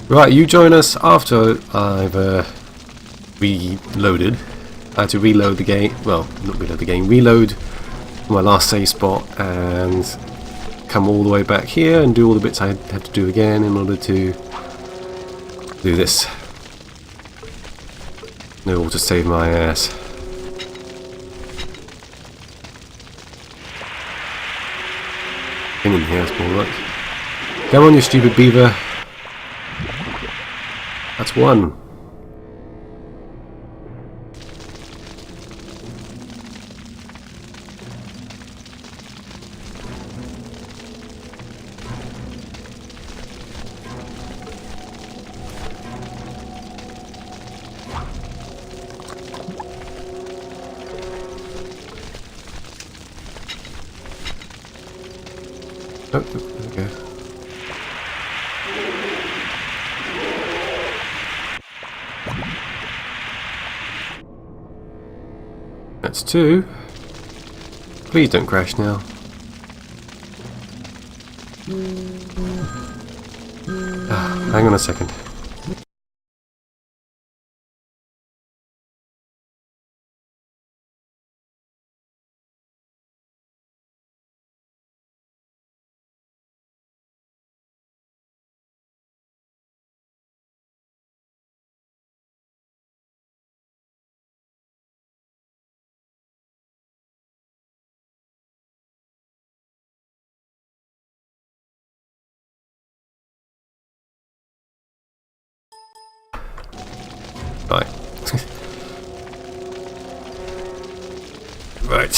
Right, you join us after I've reloaded. I had to reload the game. Well, not reload the game. Reload my last save spot and come all the way back here and do all the bits I had to do again in order to do this. No auto save my ass. In here, it's more like. Come on, you stupid beaver. That's one. Oh, there we go. That's two. Please don't crash now. Hang on a second. Right. Right.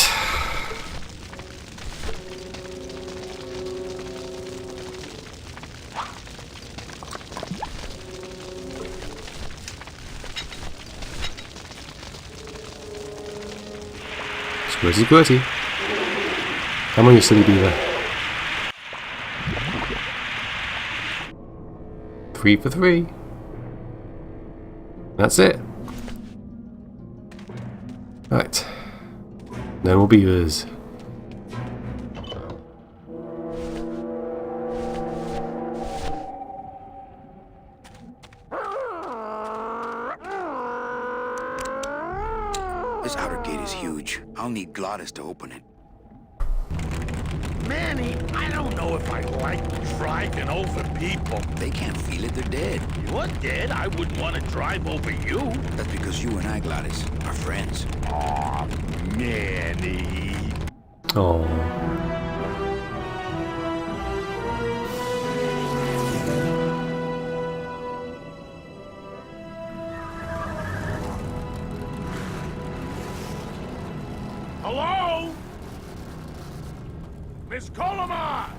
Squirty squirty. Come on, you silly beaver. 3 for 3. That's it. Right. No more beavers. This outer gate is huge. I'll need Glottis to open it. Manny, I don't know if I like driving over people. They can't feel it, they're dead. You're dead. I wouldn't want to drive over you. That's because you and I, Glottis, are friends. Aw, Manny. Oh. Hello? Miss Colomar!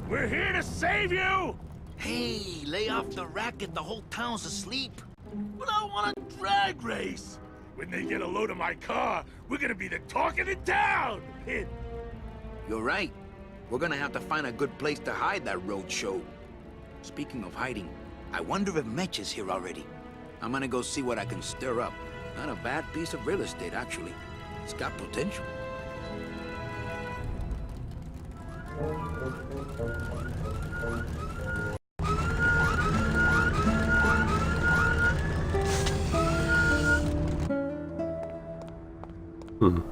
We're here to save you! Hey, lay off the racket. The whole town's asleep. But I want a drag race. When they get a load of my car, we're gonna be the talk of the town. You're right. We're gonna have to find a good place to hide that road show. Speaking of hiding, I wonder if Mitch is here already. I'm gonna go see what I can stir up. Not a bad piece of real estate, actually. It's got potential. Ooh.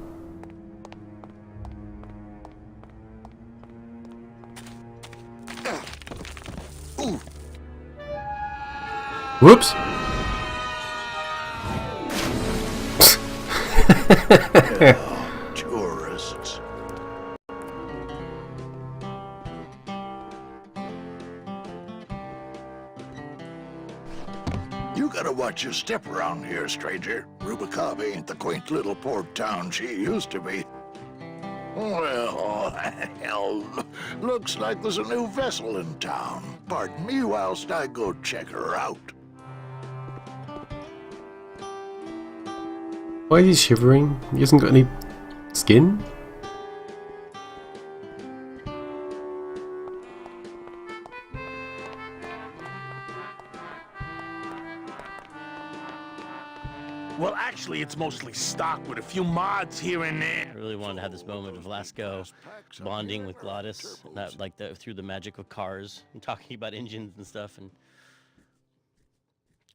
Whoops. Tourists. You gotta watch your step around here, stranger. Rubacava ain't the quaint little port town she used to be. Well, hell, looks like there's a new vessel in town. Pardon me whilst I go check her out. Why is he shivering? He hasn't got any skin? Well, actually, it's mostly stock with a few mods here and there. I really wanted to have this moment of Lasco bonding with Glottis, not like through the magic of cars and talking about engines and stuff. And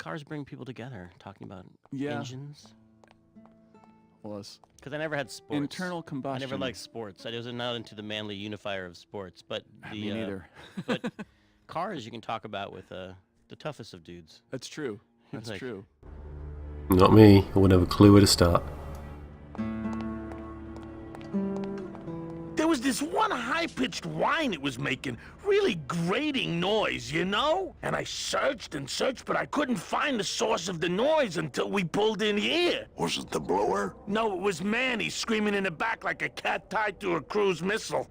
cars bring people together, talking about Yeah. engines. Was Because I never had sports. internal combustion. I never liked sports. I was not into the manly unifier of sports. But the Me neither. but cars you can talk about with the toughest of dudes. That's true. That's Like- true. Not me. I wouldn't have a clue where to start. There was this one high-pitched whine it was making, really grating noise, you know? And I searched and searched, but I couldn't find the source of the noise until we pulled in here. Was it the blower? No, it was Manny screaming in the back like a cat tied to a cruise missile.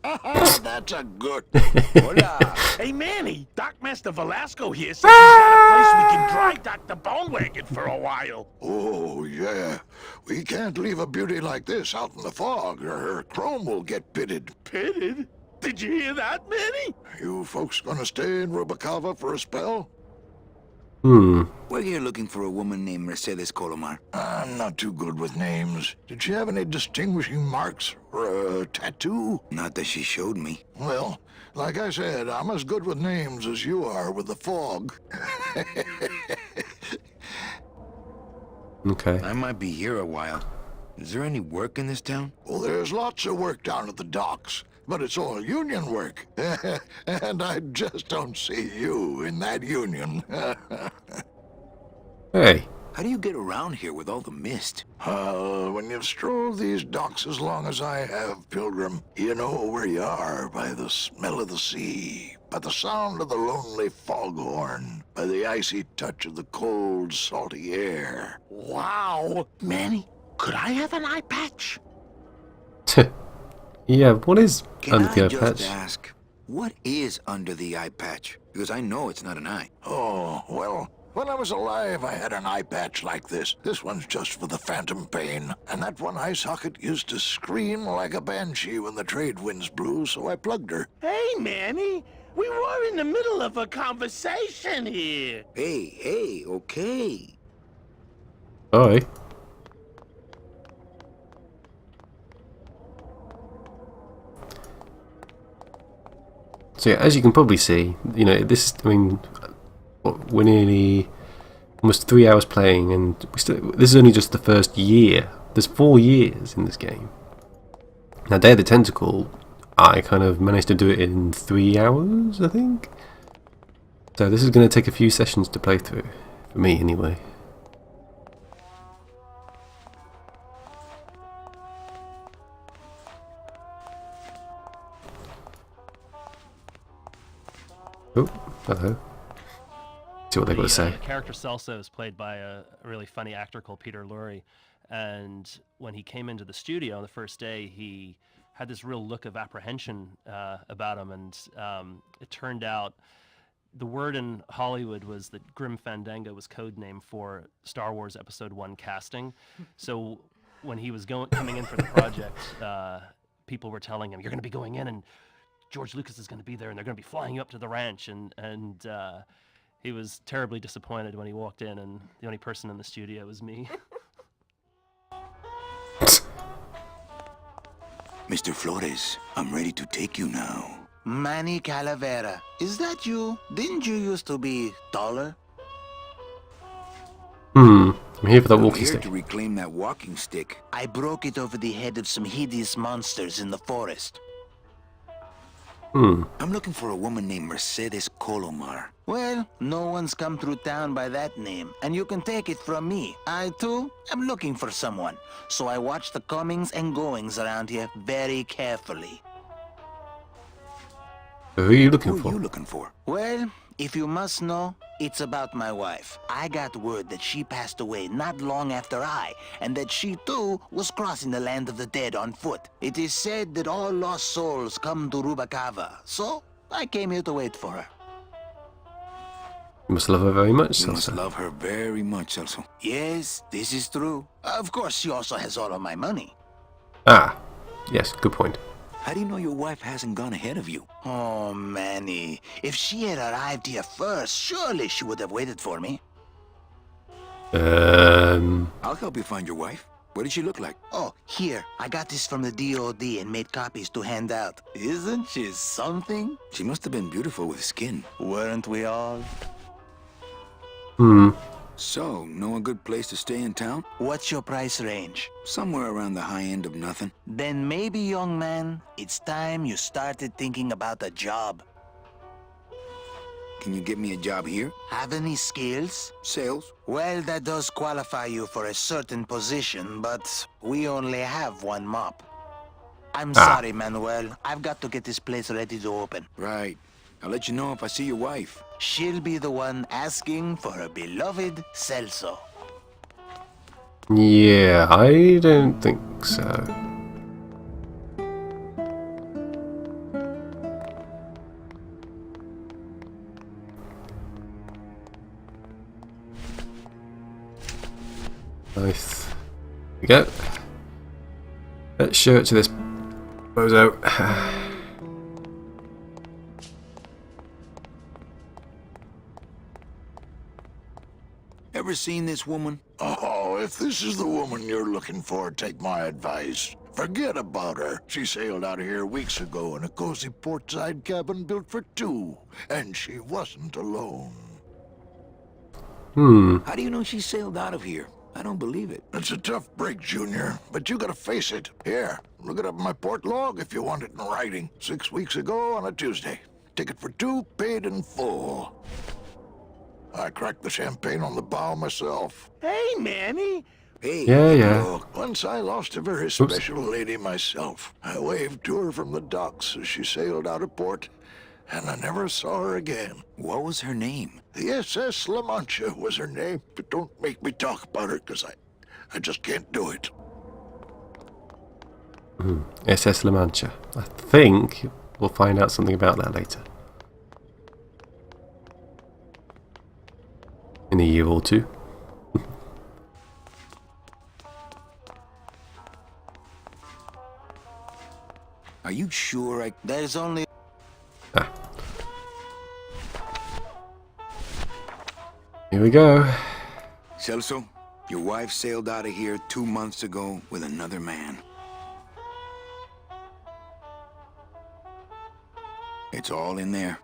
That's a good... Hola. Hey, Manny, Dockmaster Velasco here says he's got a place we can dry dock the bone wagon for a while. Oh, yeah. We can't leave a beauty like this out in the fog, or her chrome will get pitted. Pitted? Did you hear that, Manny? You folks gonna stay in Rubacava for a spell? We're here looking for a woman named Mercedes Colomar. I'm not too good with names. Did she have any distinguishing marks or a tattoo? Not that she showed me. Well, like I said, I'm as good with names as you are with the fog. Okay. I might be here a while. Is there any work in this town? Well, there's lots of work down at the docks, but it's all union work. And I just don't see you in that union. Hey. How do you get around here with all the mist? When you've strolled these docks as long as I have, Pilgrim, you know where you are by the smell of the sea, by the sound of the lonely foghorn, by the icy touch of the cold, salty air. Wow. Manny, could I have an eye patch? Yeah, what is Can under the I eye just patch? ask, what is under the eye patch? Because I know it's not an eye. Oh, well, when I was alive, I had an eye patch like this. This one's just for the phantom pain. And that one eye socket used to scream like a banshee when the trade winds blew, so I plugged her. Hey, Manny, we were in the middle of a conversation here. Hey, okay. Oi. So yeah, as you can probably see, you know, this, I mean, we're nearly almost 3 hours playing, and this is only just the first year. There's 4 years in this game. Now, Day of the Tentacle, I kind of managed to do it in 3 hours, I think. So this is going to take a few sessions to play through, for me anyway. Oh, hello. See what they've got to say. The character Celso is played by a really funny actor called Peter Lorre, and when he came into the studio on the first day, he had this real look of apprehension about him, and it turned out the word in Hollywood was that Grim Fandango was code name for Star Wars Episode 1 casting. So when he was coming in for the project, people were telling him, "You're going to be going in, and George Lucas is going to be there, and they're going to be flying you up to the ranch," and he was terribly disappointed when he walked in, and the only person in the studio was me. Mr. Flores, I'm ready to take you now. Manny Calavera, is that you? Didn't you used to be taller? I'm here for that I'm walking here stick. to reclaim that walking stick. I broke it over the head of some hideous monsters in the forest. I'm looking for a woman named Mercedes Colomar. Well, no one's come through town by that name, and you can take it from me. I, too, am looking for someone, so I watch the comings and goings around here very carefully. Who are you looking Who are for? you looking for? Well, if you must know, it's about my wife. I got word that she passed away not long after I, and that she too was crossing the land of the dead on foot. It is said that all lost souls come to Rubacava, so I came here to wait for her. You must love her very much, You must Celso. love her very much, Celso. Yes, this is true. Of course, she also has all of my money. Ah, yes, good point. How do you know your wife hasn't gone ahead of you? Oh, Manny, if she had arrived here first, surely she would have waited for me. I'll help you find your wife. What did she look like? Oh, here, I got this from the DOD and made copies to hand out. Isn't she something? She must have been beautiful with skin. Weren't we all? Hmm. So, know a good place to stay in town? What's your price range? Somewhere around the high end of nothing. Then maybe, young man, it's time you started thinking about a job. Can you get me a job here? Have any skills? Sales? Well, that does qualify you for a certain position, but we only have one mop. I'm sorry, Manuel. I've got to get this place ready to open. Right. I'll let you know if I see your wife. She'll be the one asking for her beloved Celso. Yeah, I don't think so. Nice. There we go. Let's show it to this bozo. Ever seen this woman? Oh, if this is the woman you're looking for, take my advice. Forget about her. She sailed out of here weeks ago in a cozy portside cabin built for two. And she wasn't alone. How do you know she sailed out of here? I don't believe it. It's a tough break, Junior, but you gotta face it. Here, look it up in my port log if you want it in writing. 6 weeks ago on a Tuesday. Ticket for two, paid in full. I cracked the champagne on the bow myself. Hey, Manny. Hey. Yeah. Look, once I lost a very special lady myself. I waved to her from the docks as she sailed out of port, and I never saw her again. What was her name? The SS La Mancha was her name, but don't make me talk about her, because I just can't do it. SS La Mancha. I think we'll find out something about that later. In a year or two. Are you sure There's only... Here we go. Celso, your wife sailed out of here 2 months ago with another man. It's all in there.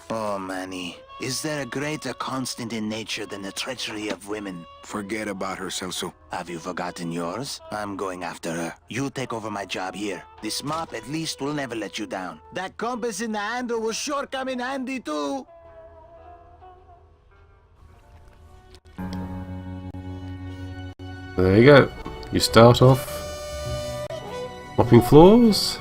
Oh, Manny. Is there a greater constant in nature than the treachery of women? Forget about her, Celso. Have you forgotten yours? I'm going after her. You take over my job here. This mop at least will never let you down. That compass in the handle will sure come in handy too. There you go. You start off mopping floors.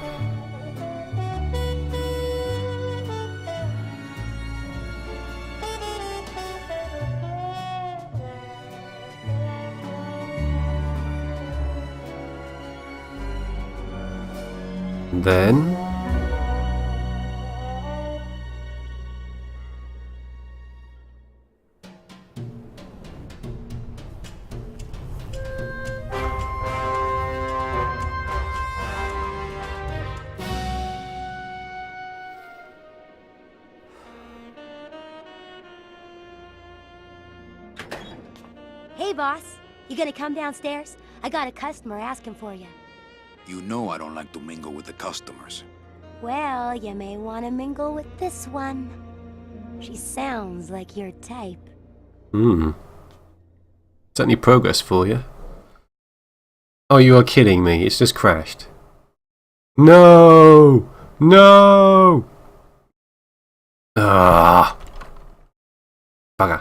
Then Hey, boss. You gonna come downstairs? I got a customer asking for you. You know I don't like to mingle with the customers. Well, you may want to mingle with this one. She sounds like your type. Is that any progress for you? Oh, you are kidding me. It's just crashed. No! No! Ah. Bugger.